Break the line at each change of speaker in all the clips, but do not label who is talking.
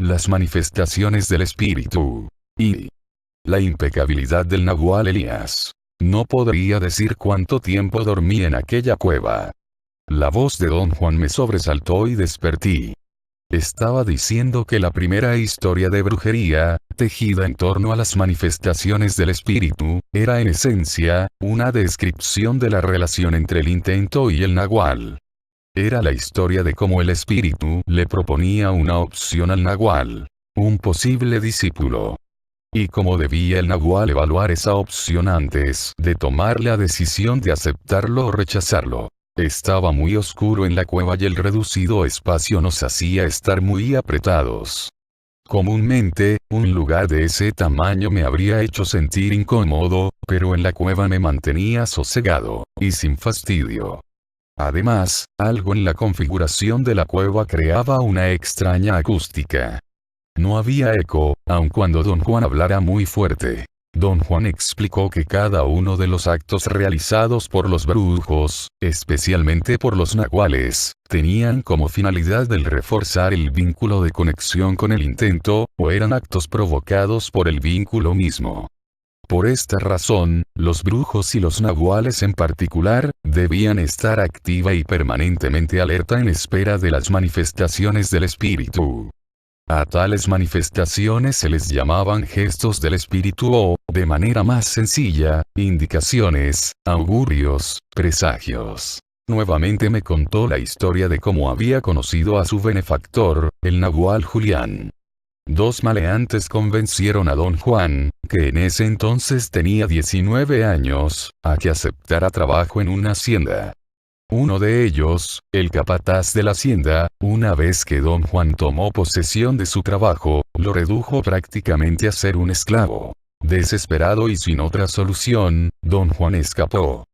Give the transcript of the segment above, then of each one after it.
las manifestaciones del espíritu. Y la impecabilidad del Nahual Elías. No podría decir cuánto tiempo dormí en aquella cueva. La voz de Don Juan me sobresaltó y despertí. Estaba diciendo que la primera historia de brujería, tejida en torno a las manifestaciones del espíritu, era en esencia, una descripción de la relación entre el intento y el nahual. Era la historia de cómo el espíritu le proponía una opción al nahual, un posible discípulo. Y cómo debía el nahual evaluar esa opción antes de tomar la decisión de aceptarlo o rechazarlo. Estaba muy oscuro en la cueva y el reducido espacio nos hacía estar muy apretados. Comúnmente, un lugar de ese tamaño me habría hecho sentir incómodo, pero en la cueva me mantenía sosegado, y sin fastidio. Además, algo en la configuración de la cueva creaba una extraña acústica. No había eco, aun cuando Don Juan hablara muy fuerte. Don Juan explicó que cada uno de los actos realizados por los brujos, especialmente por los nahuales, tenían como finalidad el reforzar el vínculo de conexión con el intento, o eran actos provocados por el vínculo mismo. Por esta razón, los brujos y los nahuales en particular, debían estar activa y permanentemente alerta en espera de las manifestaciones del espíritu. A tales manifestaciones se les llamaban gestos del espíritu o, de manera más sencilla, indicaciones, augurios, presagios. Nuevamente me contó la historia de cómo había conocido a su benefactor, el nahual Julián. 2 maleantes convencieron a Don Juan, que en ese entonces tenía 19 años, a que aceptara trabajo en una hacienda. Uno de ellos, el capataz de la hacienda, una vez que Don Juan tomó posesión de su trabajo, lo redujo prácticamente a ser un esclavo. Desesperado y sin otra solución, Don Juan escapó.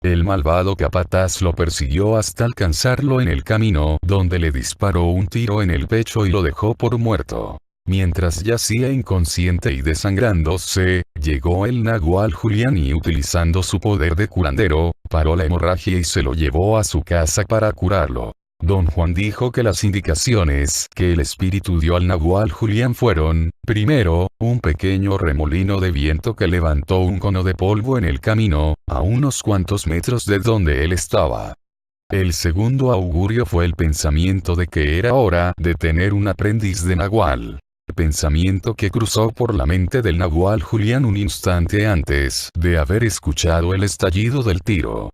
El malvado capataz lo persiguió hasta alcanzarlo en el camino, donde le disparó un tiro en el pecho y lo dejó por muerto. Mientras yacía inconsciente y desangrándose, llegó el nahual Julián y utilizando su poder de curandero, paró la hemorragia y se lo llevó a su casa para curarlo. Don Juan dijo que las indicaciones que el espíritu dio al nahual Julián fueron, primero, un pequeño remolino de viento que levantó un cono de polvo en el camino, a unos cuantos metros de donde él estaba. El segundo augurio fue el pensamiento de que era hora de tener un aprendiz de nahual. Pensamiento que cruzó por la mente del nahual Julián un instante antes de haber escuchado el estallido del tiro.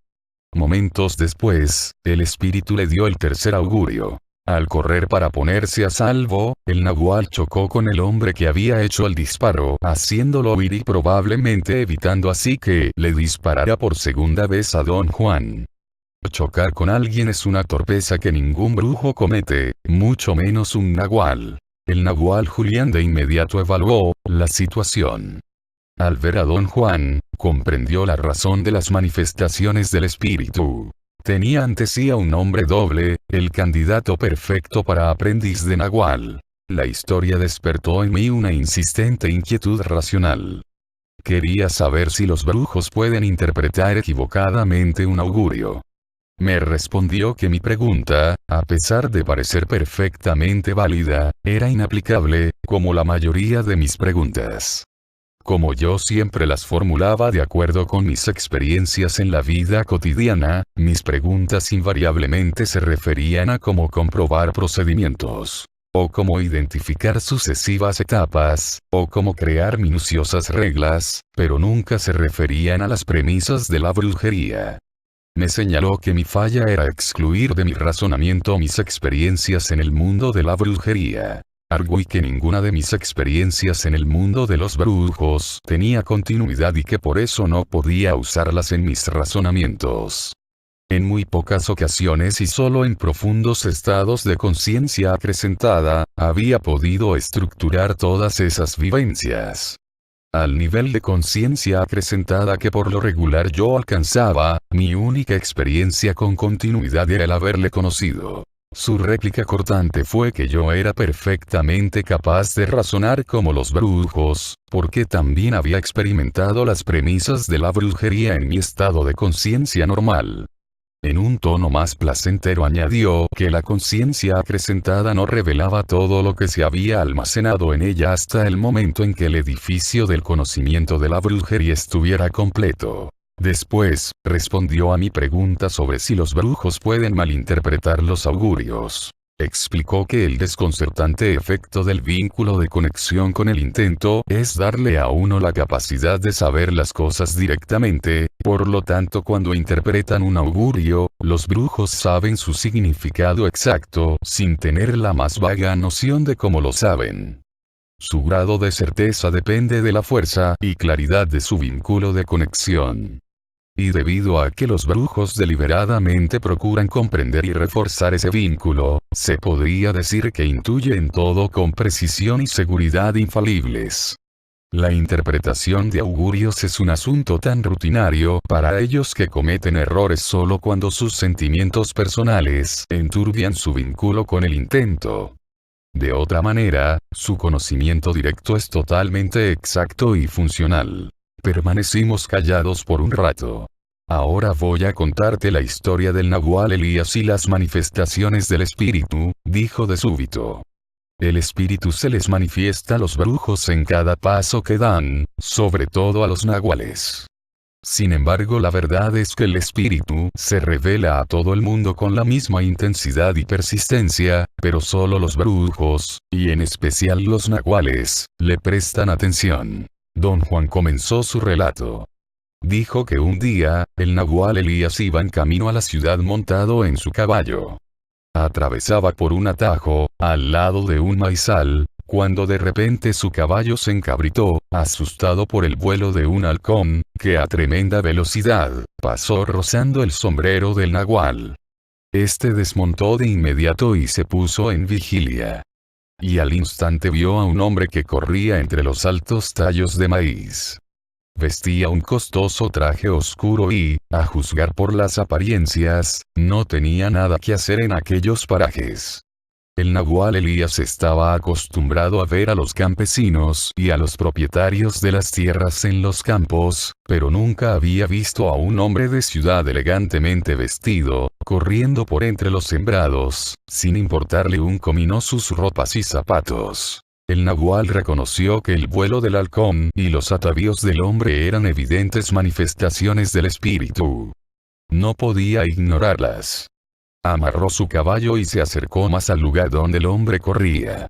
Momentos después, el espíritu le dio el tercer augurio. Al correr para ponerse a salvo, el nahual chocó con el hombre que había hecho el disparo, haciéndolo huir y probablemente evitando así que le disparara por segunda vez a Don Juan. Chocar con alguien es una torpeza que ningún brujo comete, mucho menos un nahual. El nahual Julián de inmediato evaluó la situación. Al ver a Don Juan, comprendió la razón de las manifestaciones del espíritu. Tenía ante sí a un hombre doble, el candidato perfecto para aprendiz de nahual. La historia despertó en mí una insistente inquietud racional. Quería saber si los brujos pueden interpretar equivocadamente un augurio. Me respondió que mi pregunta, a pesar de parecer perfectamente válida, era inaplicable, como la mayoría de mis preguntas. Como yo siempre las formulaba de acuerdo con mis experiencias en la vida cotidiana, mis preguntas invariablemente se referían a cómo comprobar procedimientos, o cómo identificar sucesivas etapas, o cómo crear minuciosas reglas, pero nunca se referían a las premisas de la brujería. Me señaló que mi falla era excluir de mi razonamiento mis experiencias en el mundo de la brujería. Arguí que ninguna de mis experiencias en el mundo de los brujos tenía continuidad y que por eso no podía usarlas en mis razonamientos. En muy pocas ocasiones y solo en profundos estados de conciencia acrecentada, había podido estructurar todas esas vivencias. Al nivel de conciencia acrecentada que por lo regular yo alcanzaba, mi única experiencia con continuidad era el haberle conocido. Su réplica cortante fue que yo era perfectamente capaz de razonar como los brujos, porque también había experimentado las premisas de la brujería en mi estado de conciencia normal. En un tono más placentero añadió que la conciencia acrecentada no revelaba todo lo que se había almacenado en ella hasta el momento en que el edificio del conocimiento de la brujería estuviera completo. Después, respondió a mi pregunta sobre si los brujos pueden malinterpretar los augurios. Explicó que el desconcertante efecto del vínculo de conexión con el intento es darle a uno la capacidad de saber las cosas directamente, por lo tanto cuando interpretan un augurio, los brujos saben su significado exacto sin tener la más vaga noción de cómo lo saben. Su grado de certeza depende de la fuerza y claridad de su vínculo de conexión. Y debido a que los brujos deliberadamente procuran comprender y reforzar ese vínculo, se podría decir que intuyen todo con precisión y seguridad infalibles. La interpretación de augurios es un asunto tan rutinario para ellos que cometen errores solo cuando sus sentimientos personales enturbian su vínculo con el intento. De otra manera, su conocimiento directo es totalmente exacto y funcional. Permanecimos callados por un rato. Ahora voy a contarte la historia del Nahual Elías y las manifestaciones del espíritu, dijo de súbito. El espíritu se les manifiesta a los brujos en cada paso que dan, sobre todo a los nahuales. Sin embargo, la verdad es que el espíritu se revela a todo el mundo con la misma intensidad y persistencia, pero solo los brujos, y en especial los nahuales, le prestan atención. Don Juan comenzó su relato. Dijo que un día, el Nahual Elías iba en camino a la ciudad montado en su caballo. Atravesaba por un atajo, al lado de un maizal, cuando de repente su caballo se encabritó, asustado por el vuelo de un halcón, que a tremenda velocidad, pasó rozando el sombrero del Nahual. Este desmontó de inmediato y se puso en vigilia. Y al instante vio a un hombre que corría entre los altos tallos de maíz. Vestía un costoso traje oscuro y, a juzgar por las apariencias, no tenía nada que hacer en aquellos parajes. El Nahual Elías estaba acostumbrado a ver a los campesinos y a los propietarios de las tierras en los campos, pero nunca había visto a un hombre de ciudad elegantemente vestido, corriendo por entre los sembrados, sin importarle un comino sus ropas y zapatos. El Nahual reconoció que el vuelo del halcón y los atavíos del hombre eran evidentes manifestaciones del espíritu. No podía ignorarlas. Amarró su caballo y se acercó más al lugar donde el hombre corría.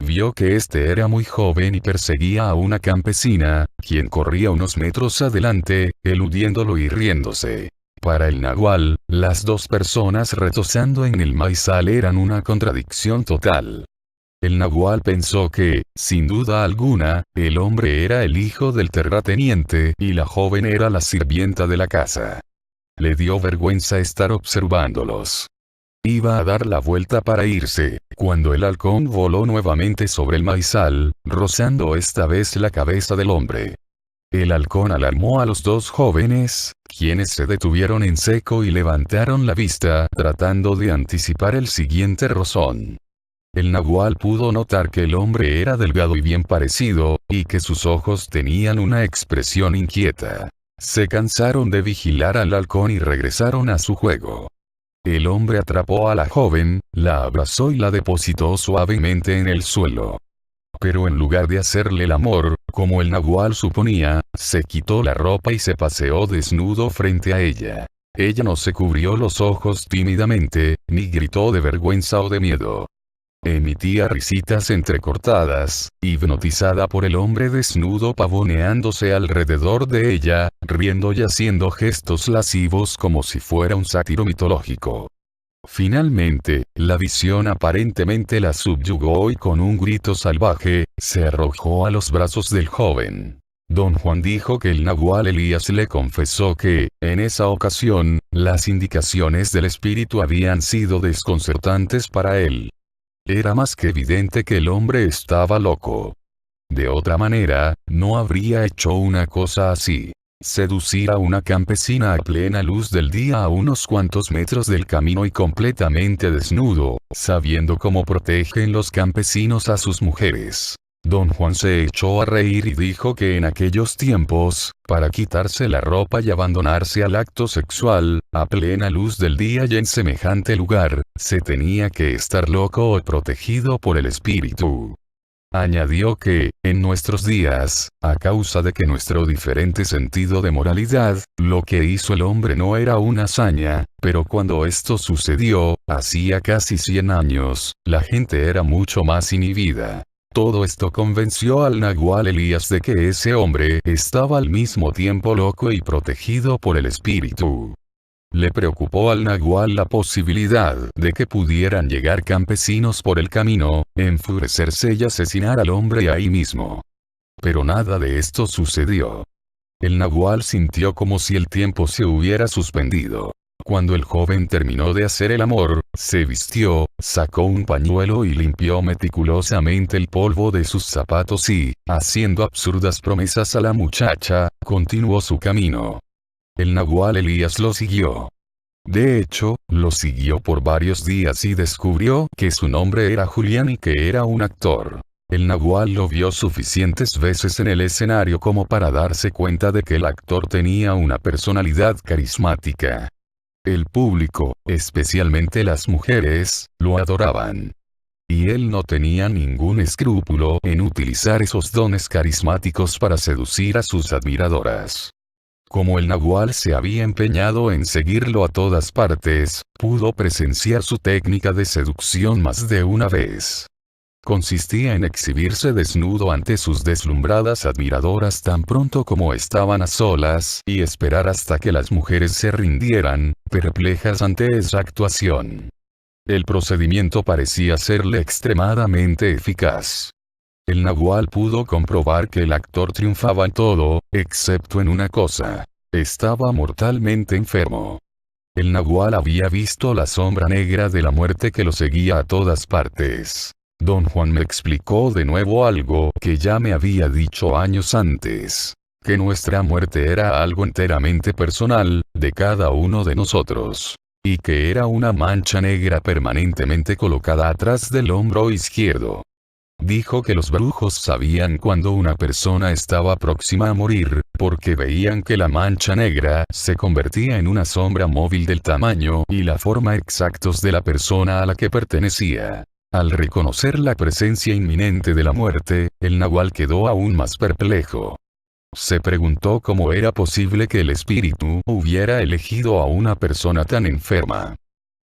Vio que este era muy joven y perseguía a una campesina, quien corría unos metros adelante, eludiéndolo y riéndose. Para el Nahual, las dos personas retozando en el maizal eran una contradicción total. El Nahual pensó que, sin duda alguna, el hombre era el hijo del terrateniente y la joven era la sirvienta de la casa. Le dio vergüenza estar observándolos. Iba a dar la vuelta para irse, cuando el halcón voló nuevamente sobre el maizal, rozando esta vez la cabeza del hombre. El halcón alarmó a los dos jóvenes, quienes se detuvieron en seco y levantaron la vista, tratando de anticipar el siguiente rozón. El Nahual pudo notar que el hombre era delgado y bien parecido, y que sus ojos tenían una expresión inquieta. Se cansaron de vigilar al halcón y regresaron a su juego. El hombre atrapó a la joven, la abrazó y la depositó suavemente en el suelo. Pero en lugar de hacerle el amor, como el Nahual suponía, se quitó la ropa y se paseó desnudo frente a ella. Ella no se cubrió los ojos tímidamente, ni gritó de vergüenza o de miedo. Emitía risitas entrecortadas, hipnotizada por el hombre desnudo pavoneándose alrededor de ella, riendo y haciendo gestos lascivos como si fuera un sátiro mitológico. Finalmente, la visión aparentemente la subyugó y con un grito salvaje, se arrojó a los brazos del joven. Don Juan dijo que el Nahual Elías le confesó que, en esa ocasión, las indicaciones del espíritu habían sido desconcertantes para él. Era más que evidente que el hombre estaba loco. De otra manera, no habría hecho una cosa así. Seducir a una campesina a plena luz del día a unos cuantos metros del camino y completamente desnudo, sabiendo cómo protegen los campesinos a sus mujeres. Don Juan se echó a reír y dijo que en aquellos tiempos, para quitarse la ropa y abandonarse al acto sexual, a plena luz del día y en semejante lugar, se tenía que estar loco o protegido por el espíritu. Añadió que, en nuestros días, a causa de que nuestro diferente sentido de moralidad, lo que hizo el hombre no era una hazaña, pero cuando esto sucedió, hacía casi 100 años, la gente era mucho más inhibida. Todo esto convenció al nagual Elías de que ese hombre estaba al mismo tiempo loco y protegido por el espíritu. Le preocupó al nagual la posibilidad de que pudieran llegar campesinos por el camino, enfurecerse y asesinar al hombre ahí mismo. Pero nada de esto sucedió. El nagual sintió como si el tiempo se hubiera suspendido. Cuando el joven terminó de hacer el amor, se vistió, sacó un pañuelo y limpió meticulosamente el polvo de sus zapatos y, haciendo absurdas promesas a la muchacha, continuó su camino. El nagual Elías lo siguió. De hecho, lo siguió por varios días y descubrió que su nombre era Julián y que era un actor. El nagual lo vio suficientes veces en el escenario como para darse cuenta de que el actor tenía una personalidad carismática. El público, especialmente las mujeres, lo adoraban. Y él no tenía ningún escrúpulo en utilizar esos dones carismáticos para seducir a sus admiradoras. Como el nagual se había empeñado en seguirlo a todas partes, pudo presenciar su técnica de seducción más de una vez. Consistía en exhibirse desnudo ante sus deslumbradas admiradoras tan pronto como estaban a solas, y esperar hasta que las mujeres se rindieran, perplejas ante esa actuación. El procedimiento parecía serle extremadamente eficaz. El nagual pudo comprobar que el actor triunfaba en todo, excepto en una cosa. Estaba mortalmente enfermo. El nagual había visto la sombra negra de la muerte que lo seguía a todas partes. Don Juan me explicó de nuevo algo que ya me había dicho años antes. Que nuestra muerte era algo enteramente personal, de cada uno de nosotros. Y que era una mancha negra permanentemente colocada atrás del hombro izquierdo. Dijo que los brujos sabían cuando una persona estaba próxima a morir, porque veían que la mancha negra se convertía en una sombra móvil del tamaño y la forma exactos de la persona a la que pertenecía. Al reconocer la presencia inminente de la muerte, el nagual quedó aún más perplejo. Se preguntó cómo era posible que el espíritu hubiera elegido a una persona tan enferma.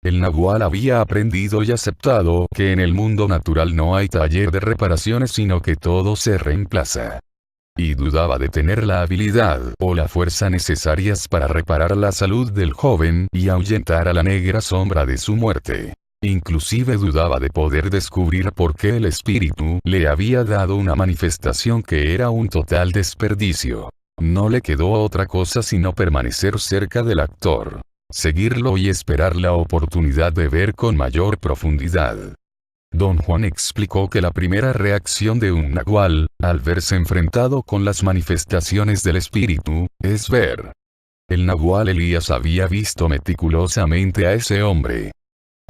El nagual había aprendido y aceptado que en el mundo natural no hay taller de reparaciones sino que todo se reemplaza. Y dudaba de tener la habilidad o la fuerza necesarias para reparar la salud del joven y ahuyentar a la negra sombra de su muerte. Inclusive dudaba de poder descubrir por qué el espíritu le había dado una manifestación que era un total desperdicio. No le quedó otra cosa sino permanecer cerca del actor. Seguirlo y esperar la oportunidad de ver con mayor profundidad. Don Juan explicó que la primera reacción de un nagual, al verse enfrentado con las manifestaciones del espíritu, es ver. El nagual Elías había visto meticulosamente a ese hombre.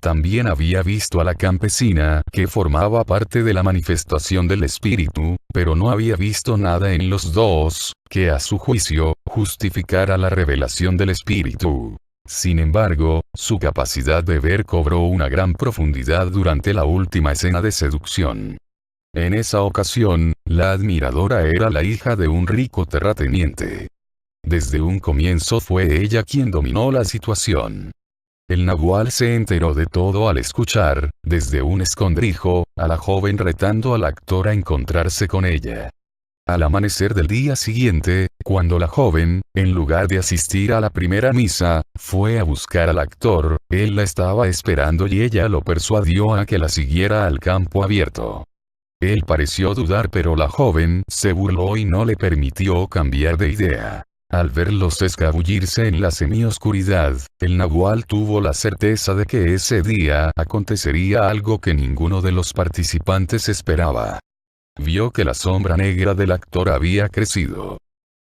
También había visto a la campesina, que formaba parte de la manifestación del espíritu, pero no había visto nada en los dos, que a su juicio, justificara la revelación del espíritu. Sin embargo, su capacidad de ver cobró una gran profundidad durante la última escena de seducción. En esa ocasión, la admiradora era la hija de un rico terrateniente. Desde un comienzo fue ella quien dominó la situación. El nagual se enteró de todo al escuchar, desde un escondrijo, a la joven retando al actor a encontrarse con ella. Al amanecer del día siguiente, cuando la joven, en lugar de asistir a la primera misa, fue a buscar al actor, él la estaba esperando y ella lo persuadió a que la siguiera al campo abierto. Él pareció dudar pero la joven se burló y no le permitió cambiar de idea. Al verlos escabullirse en la semioscuridad, el nagual tuvo la certeza de que ese día acontecería algo que ninguno de los participantes esperaba. Vio que la sombra negra del actor había crecido.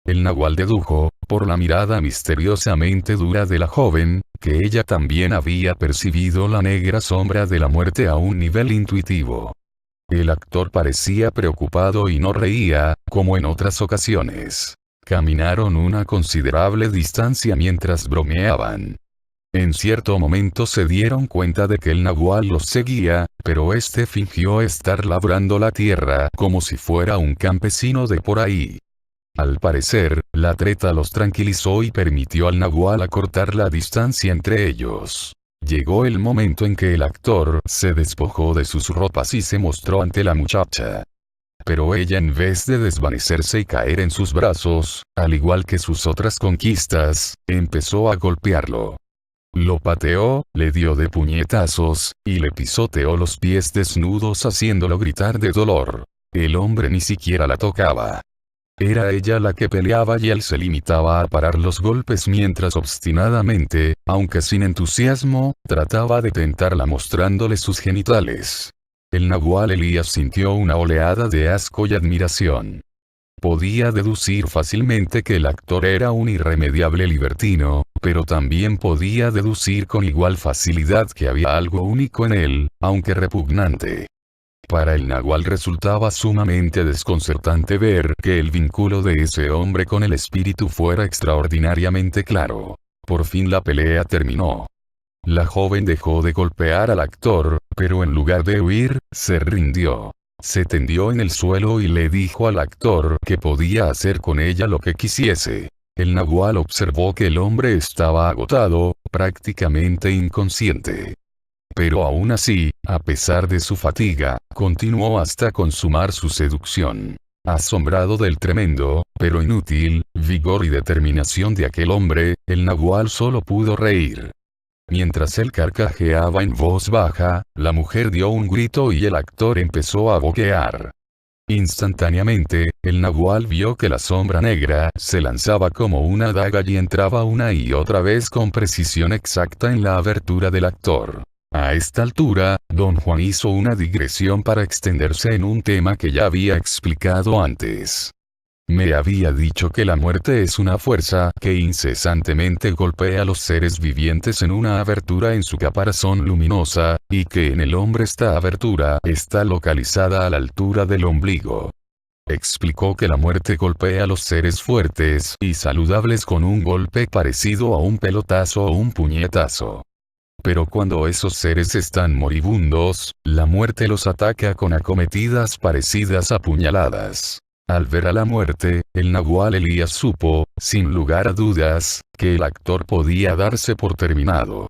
El nagual dedujo, por la mirada misteriosamente dura de la joven, que ella también había percibido la negra sombra de la muerte a un nivel intuitivo. El actor parecía preocupado y no reía, como en otras ocasiones. Caminaron una considerable distancia mientras bromeaban. En cierto momento se dieron cuenta de que el nahual los seguía, pero este fingió estar labrando la tierra como si fuera un campesino de por ahí. Al parecer, la treta los tranquilizó y permitió al nahual acortar la distancia entre ellos. Llegó el momento en que el actor se despojó de sus ropas y se mostró ante la muchacha. Pero ella, en vez de desvanecerse y caer en sus brazos, al igual que sus otras conquistas, empezó a golpearlo. Lo pateó, le dio de puñetazos, y le pisoteó los pies desnudos haciéndolo gritar de dolor. El hombre ni siquiera la tocaba. Era ella la que peleaba y él se limitaba a parar los golpes mientras obstinadamente, aunque sin entusiasmo, trataba de tentarla mostrándole sus genitales. El nahual Elías sintió una oleada de asco y admiración. Podía deducir fácilmente que el actor era un irremediable libertino, pero también podía deducir con igual facilidad que había algo único en él, aunque repugnante. Para el nahual resultaba sumamente desconcertante ver que el vínculo de ese hombre con el espíritu fuera extraordinariamente claro. Por fin la pelea terminó. La joven dejó de golpear al actor, pero en lugar de huir, se rindió. Se tendió en el suelo y le dijo al actor que podía hacer con ella lo que quisiese. El nahual observó que el hombre estaba agotado, prácticamente inconsciente. Pero aún así, a pesar de su fatiga, continuó hasta consumar su seducción. Asombrado del tremendo, pero inútil, vigor y determinación de aquel hombre, el nahual solo pudo reír. Mientras él carcajeaba en voz baja, la mujer dio un grito y el actor empezó a boquear. Instantáneamente, el nahual vio que la sombra negra se lanzaba como una daga y entraba una y otra vez con precisión exacta en la abertura del actor. A esta altura, Don Juan hizo una digresión para extenderse en un tema que ya había explicado antes. Me había dicho que la muerte es una fuerza que incesantemente golpea a los seres vivientes en una abertura en su caparazón luminosa, y que en el hombre esta abertura está localizada a la altura del ombligo. Explicó que la muerte golpea a los seres fuertes y saludables con un golpe parecido a un pelotazo o un puñetazo. Pero cuando esos seres están moribundos, la muerte los ataca con acometidas parecidas a puñaladas. Al ver a la muerte, el nahual Elías supo, sin lugar a dudas, que el actor podía darse por terminado.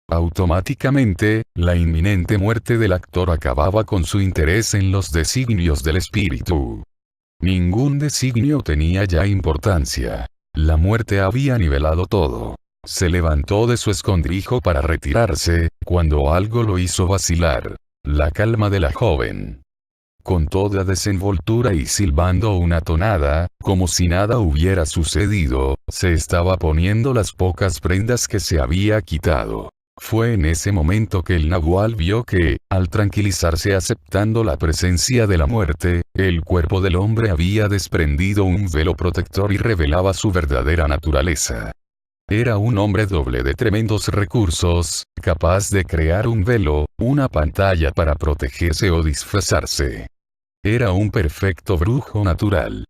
Automáticamente, la inminente muerte del actor acababa con su interés en los designios del espíritu. Ningún designio tenía ya importancia. La muerte había nivelado todo. Se levantó de su escondrijo para retirarse, cuando algo lo hizo vacilar. La calma de la joven. Con toda desenvoltura y silbando una tonada, como si nada hubiera sucedido, se estaba poniendo las pocas prendas que se había quitado. Fue en ese momento que el nahual vio que, al tranquilizarse aceptando la presencia de la muerte, el cuerpo del hombre había desprendido un velo protector y revelaba su verdadera naturaleza. Era un hombre doble de tremendos recursos, capaz de crear un velo, una pantalla para protegerse o disfrazarse. Era un perfecto brujo natural.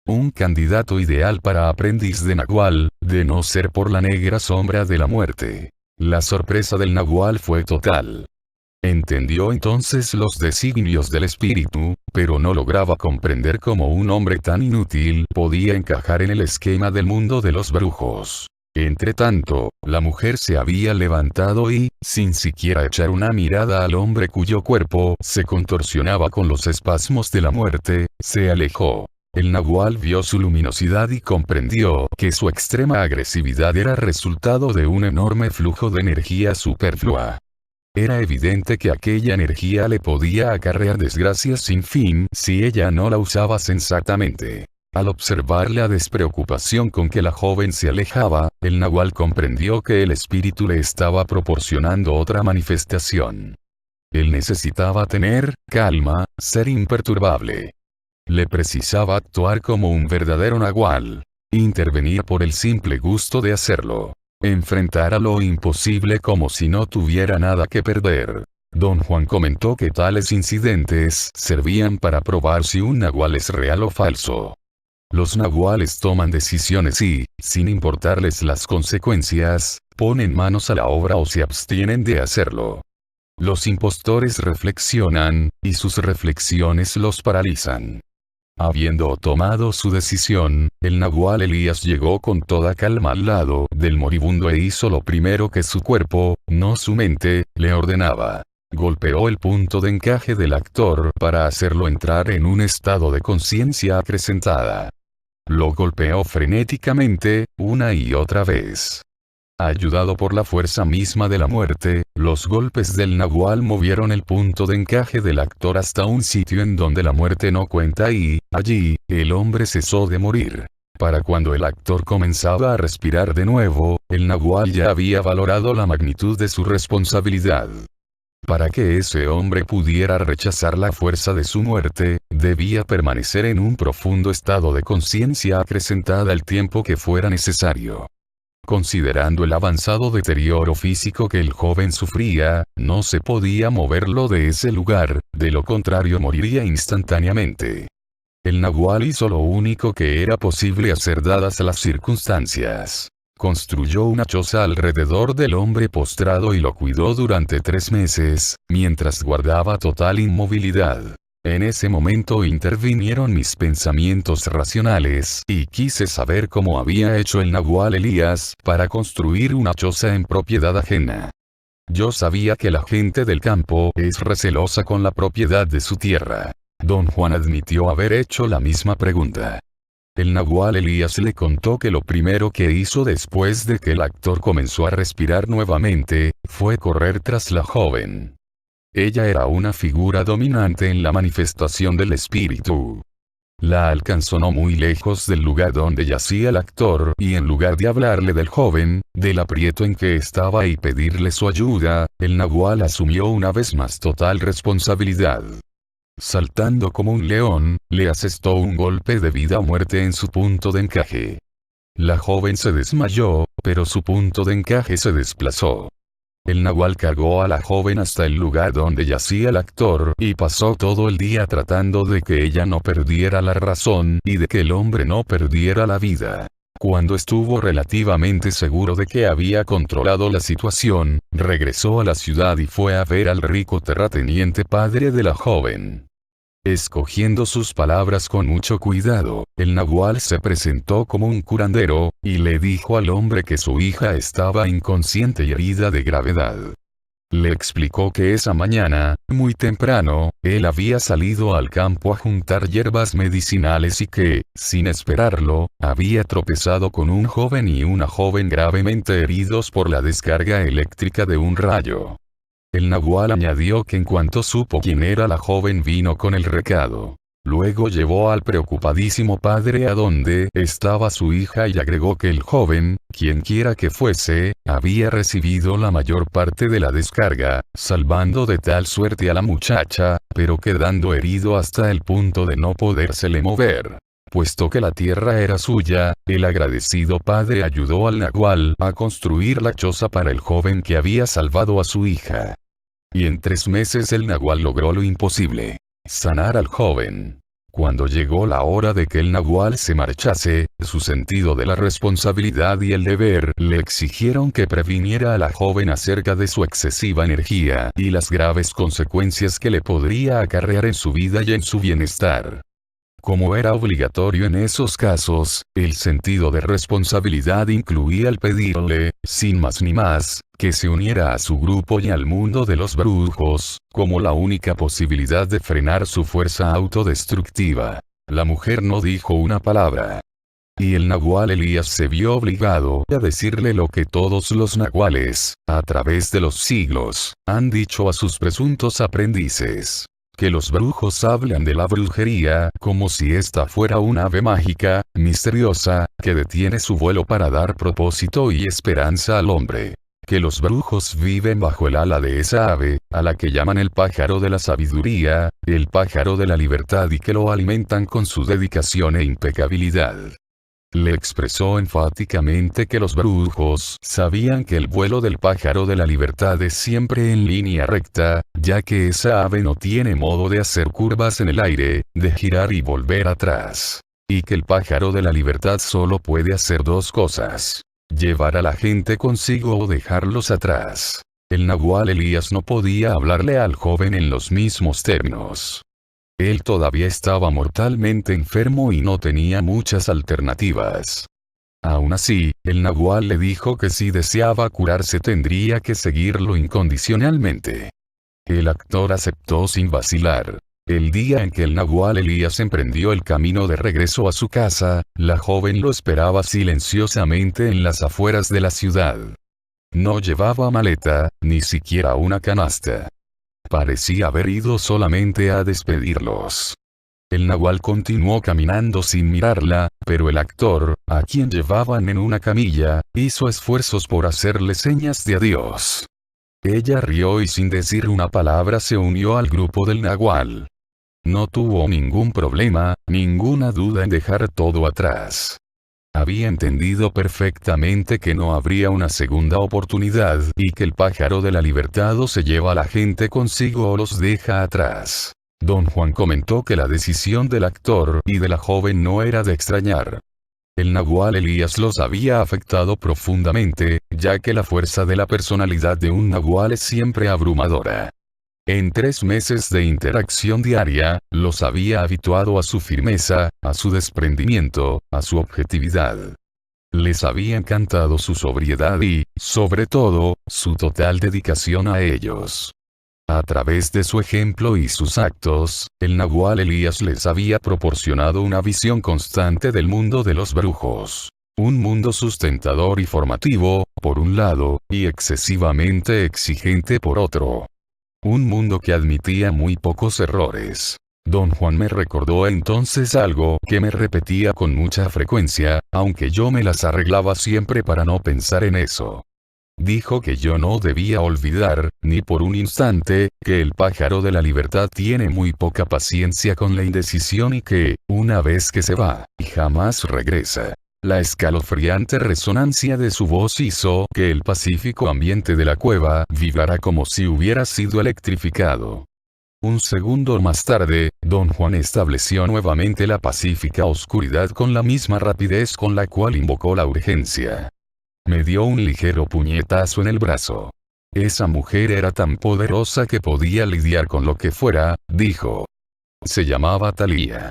Un candidato ideal para aprendiz de nahual, de no ser por la negra sombra de la muerte. La sorpresa del nahual fue total. Entendió entonces los designios del espíritu, pero no lograba comprender cómo un hombre tan inútil podía encajar en el esquema del mundo de los brujos. Entretanto, la mujer se había levantado y, sin siquiera echar una mirada al hombre cuyo cuerpo se contorsionaba con los espasmos de la muerte, se alejó. El nahual vio su luminosidad y comprendió que su extrema agresividad era resultado de un enorme flujo de energía superflua. Era evidente que aquella energía le podía acarrear desgracias sin fin si ella no la usaba sensatamente. Al observar la despreocupación con que la joven se alejaba, el nahual comprendió que el espíritu le estaba proporcionando otra manifestación. Él necesitaba tener calma, ser imperturbable. Le precisaba actuar como un verdadero nahual. Intervenir por el simple gusto de hacerlo. Enfrentar a lo imposible como si no tuviera nada que perder. Don Juan comentó que tales incidentes servían para probar si un nahual es real o falso. Los nahuales toman decisiones y, sin importarles las consecuencias, ponen manos a la obra o se abstienen de hacerlo. Los impostores reflexionan, y sus reflexiones los paralizan. Habiendo tomado su decisión, el nahual Elías llegó con toda calma al lado del moribundo e hizo lo primero que su cuerpo, no su mente, le ordenaba. Golpeó el punto de encaje del actor para hacerlo entrar en un estado de conciencia acrecentada. Lo golpeó frenéticamente, una y otra vez. Ayudado por la fuerza misma de la muerte, los golpes del nahual movieron el punto de encaje del actor hasta un sitio en donde la muerte no cuenta y, allí, el hombre cesó de morir. Para cuando el actor comenzaba a respirar de nuevo, el nahual ya había valorado la magnitud de su responsabilidad. Para que ese hombre pudiera rechazar la fuerza de su muerte, debía permanecer en un profundo estado de conciencia acrecentada el tiempo que fuera necesario. Considerando el avanzado deterioro físico que el joven sufría, no se podía moverlo de ese lugar, de lo contrario moriría instantáneamente. El nahual hizo lo único que era posible hacer dadas las circunstancias. Construyó una choza alrededor del hombre postrado y lo cuidó durante 3 meses, mientras guardaba total inmovilidad. En ese momento intervinieron mis pensamientos racionales, y quise saber cómo había hecho el nahual Elías para construir una choza en propiedad ajena. Yo sabía que la gente del campo es recelosa con la propiedad de su tierra. Don Juan admitió haber hecho la misma pregunta. El nahual Elías le contó que lo primero que hizo después de que el actor comenzó a respirar nuevamente, fue correr tras la joven. Ella era una figura dominante en la manifestación del espíritu. La alcanzó no muy lejos del lugar donde yacía el actor y en lugar de hablarle del joven, del aprieto en que estaba y pedirle su ayuda, el nahual asumió una vez más total responsabilidad. Saltando como un león, le asestó un golpe de vida o muerte en su punto de encaje. La joven se desmayó, pero su punto de encaje se desplazó. El nahual cargó a la joven hasta el lugar donde yacía el actor y pasó todo el día tratando de que ella no perdiera la razón y de que el hombre no perdiera la vida. Cuando estuvo relativamente seguro de que había controlado la situación, regresó a la ciudad y fue a ver al rico terrateniente padre de la joven. Escogiendo sus palabras con mucho cuidado, el nahual se presentó como un curandero, y le dijo al hombre que su hija estaba inconsciente y herida de gravedad. Le explicó que esa mañana, muy temprano, él había salido al campo a juntar hierbas medicinales y que, sin esperarlo, había tropezado con un joven y una joven gravemente heridos por la descarga eléctrica de un rayo. El nahual añadió que en cuanto supo quién era la joven vino con el recado. Luego llevó al preocupadísimo padre a donde estaba su hija y agregó que el joven, quienquiera que fuese, había recibido la mayor parte de la descarga, salvando de tal suerte a la muchacha, pero quedando herido hasta el punto de no podérsele mover. Puesto que la tierra era suya, el agradecido padre ayudó al nahual a construir la choza para el joven que había salvado a su hija. Y en 3 meses el nahual logró lo imposible: sanar al joven. Cuando llegó la hora de que el nahual se marchase, su sentido de la responsabilidad y el deber le exigieron que previniera a la joven acerca de su excesiva energía y las graves consecuencias que le podría acarrear en su vida y en su bienestar. Como era obligatorio en esos casos, el sentido de responsabilidad incluía el pedirle, sin más ni más, que se uniera a su grupo y al mundo de los brujos, como la única posibilidad de frenar su fuerza autodestructiva. La mujer no dijo una palabra. Y el nahual Elías se vio obligado a decirle lo que todos los nahuales, a través de los siglos, han dicho a sus presuntos aprendices. Que los brujos hablan de la brujería como si esta fuera un ave mágica, misteriosa, que detiene su vuelo para dar propósito y esperanza al hombre. Que los brujos viven bajo el ala de esa ave, a la que llaman el pájaro de la sabiduría, el pájaro de la libertad y que lo alimentan con su dedicación e impecabilidad. Le expresó enfáticamente que los brujos sabían que el vuelo del pájaro de la libertad es siempre en línea recta, ya que esa ave no tiene modo de hacer curvas en el aire, de girar y volver atrás. Y que el pájaro de la libertad solo puede hacer dos cosas: llevar a la gente consigo o dejarlos atrás. El nahual Elías no podía hablarle al joven en los mismos términos. Él todavía estaba mortalmente enfermo y no tenía muchas alternativas. Aún así, el nahual le dijo que si deseaba curarse tendría que seguirlo incondicionalmente. El actor aceptó sin vacilar. El día en que el nahual Elías emprendió el camino de regreso a su casa, la joven lo esperaba silenciosamente en las afueras de la ciudad. No llevaba maleta, ni siquiera una canasta. Parecía haber ido solamente a despedirlos. El nahual continuó caminando sin mirarla, pero el actor, a quien llevaban en una camilla, hizo esfuerzos por hacerle señas de adiós. Ella rió y sin decir una palabra se unió al grupo del nahual. No tuvo ningún problema, ninguna duda en dejar todo atrás. Había entendido perfectamente que no habría una segunda oportunidad y que el pájaro de la libertad o se lleva a la gente consigo o los deja atrás. Don Juan comentó que la decisión del actor y de la joven no era de extrañar. El nahual Elías los había afectado profundamente, ya que la fuerza de la personalidad de un nahual es siempre abrumadora. En 3 meses de interacción diaria, los había habituado a su firmeza, a su desprendimiento, a su objetividad. Les había encantado su sobriedad y, sobre todo, su total dedicación a ellos. A través de su ejemplo y sus actos, el nahual Elías les había proporcionado una visión constante del mundo de los brujos. Un mundo sustentador y formativo, por un lado, y excesivamente exigente por otro. Un mundo que admitía muy pocos errores. Don Juan me recordó entonces algo que me repetía con mucha frecuencia, aunque yo me las arreglaba siempre para no pensar en eso. Dijo que yo no debía olvidar, ni por un instante, que el pájaro de la libertad tiene muy poca paciencia con la indecisión y que, una vez que se va, jamás regresa. La escalofriante resonancia de su voz hizo que el pacífico ambiente de la cueva vibrara como si hubiera sido electrificado. Un segundo más tarde, don Juan estableció nuevamente la pacífica oscuridad con la misma rapidez con la cual invocó la urgencia. Me dio un ligero puñetazo en el brazo. Esa mujer era tan poderosa que podía lidiar con lo que fuera, dijo. Se llamaba Talía.